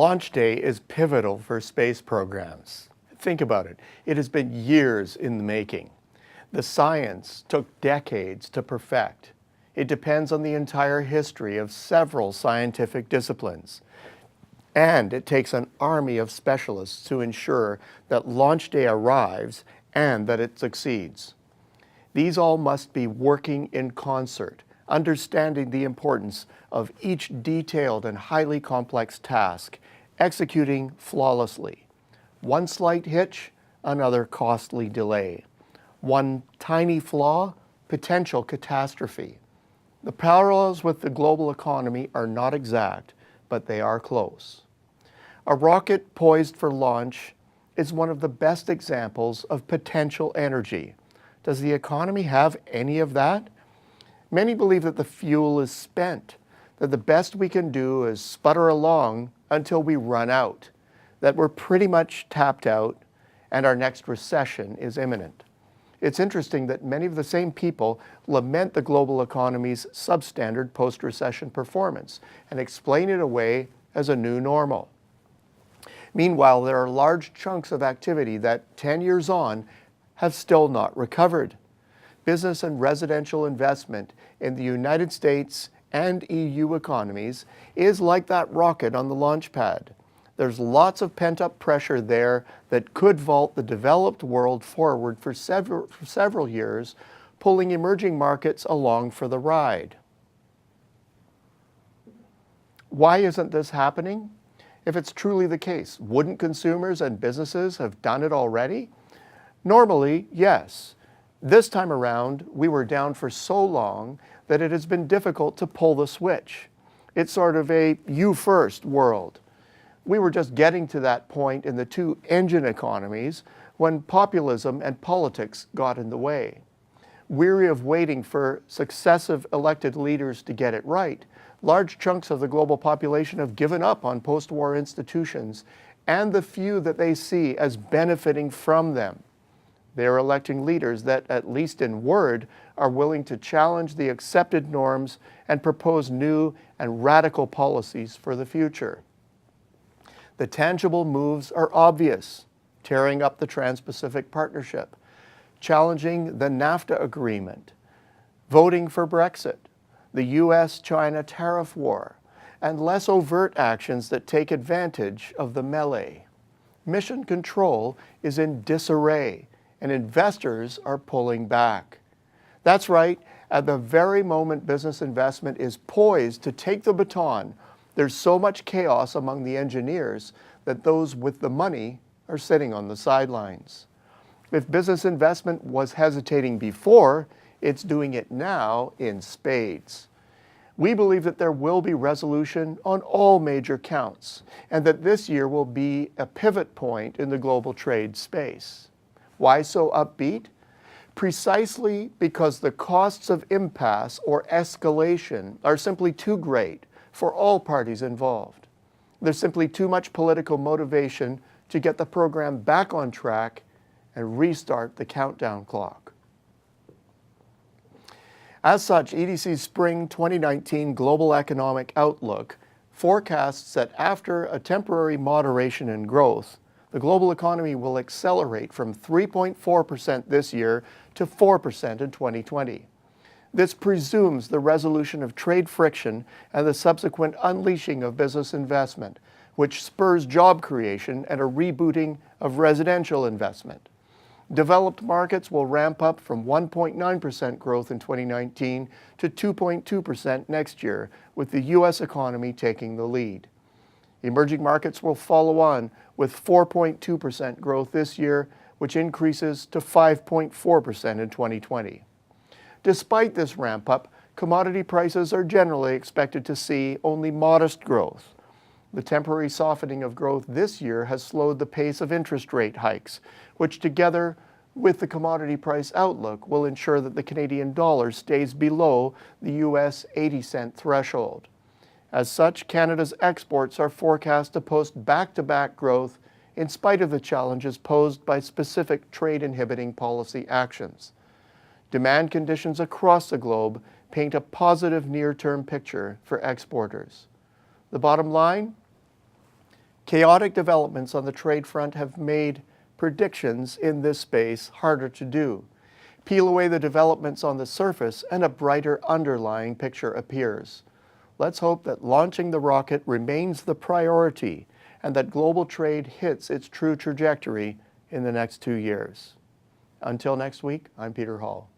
Launch day is pivotal for space programs. Think about it. It has been years in the making. The science took decades to perfect. It depends on the entire history of several scientific disciplines. And it takes an army of specialists to ensure that launch day arrives and that it succeeds. These all must be working in concert, understanding the importance of each detailed and highly complex task, executing flawlessly. One slight hitch, another costly delay. One tiny flaw, potential catastrophe. The parallels with the global economy are not exact, but they are close. A rocket poised for launch is one of the best examples of potential energy. Does the economy have any of that? Many believe that the fuel is spent, that the best we can do is sputter along until we run out, that we're pretty much tapped out and our next recession is imminent. It's interesting that many of the same people lament the global economy's substandard post-recession performance and explain it away as a new normal. Meanwhile, there are large chunks of activity that 10 years on have still not recovered. Business and residential investment in the United States and EU economies is like that rocket on the launch pad. There's lots of pent-up pressure there that could vault the developed world forward for several years, pulling emerging markets along for the ride. Why isn't this happening? If it's truly the case, wouldn't consumers and businesses have done it already? Normally, yes. This time around, we were down for so long that it has been difficult to pull the switch. It's sort of a you first world. We were just getting to that point in the two engine economies when populism and politics got in the way. Weary of waiting for successive elected leaders to get it right, large chunks of the global population have given up on post-war institutions and the few that they see as benefiting from them. They're electing leaders that, at least in word, are willing to challenge the accepted norms and propose new and radical policies for the future. The tangible moves are obvious: tearing up the Trans-Pacific Partnership, challenging the NAFTA agreement, voting for Brexit, the US-China tariff war, and less overt actions that take advantage of the melee. Mission control is in disarray, and investors are pulling back. That's right, at the very moment business investment is poised to take the baton, there's so much chaos among the engineers that those with the money are sitting on the sidelines. If business investment was hesitating before, it's doing it now in spades. We believe that there will be resolution on all major counts, and that this year will be a pivot point in the global trade space. Why so upbeat? Precisely because the costs of impasse or escalation are simply too great for all parties involved. There's simply too much political motivation to get the program back on track and restart the countdown clock. As such, EDC's Spring 2019 Global Economic Outlook forecasts that after a temporary moderation in growth, the global economy will accelerate from 3.4% this year to 4% in 2020. This presumes the resolution of trade friction and the subsequent unleashing of business investment, which spurs job creation and a rebooting of residential investment. Developed markets will ramp up from 1.9% growth in 2019 to 2.2% next year, with the US economy taking the lead. Emerging markets will follow on with 4.2% growth this year, which increases to 5.4% in 2020. Despite this ramp-up, commodity prices are generally expected to see only modest growth. The temporary softening of growth this year has slowed the pace of interest rate hikes, which together with the commodity price outlook will ensure that the Canadian dollar stays below the US 80-cent threshold. As such, Canada's exports are forecast to post back-to-back growth in spite of the challenges posed by specific trade-inhibiting policy actions. Demand conditions across the globe paint a positive near-term picture for exporters. The bottom line? Chaotic developments on the trade front have made predictions in this space harder to do. Peel away the developments on the surface and a brighter underlying picture appears. Let's hope that launching the rocket remains the priority and that global trade hits its true trajectory in the next 2 years. Until next week, I'm Peter Hall.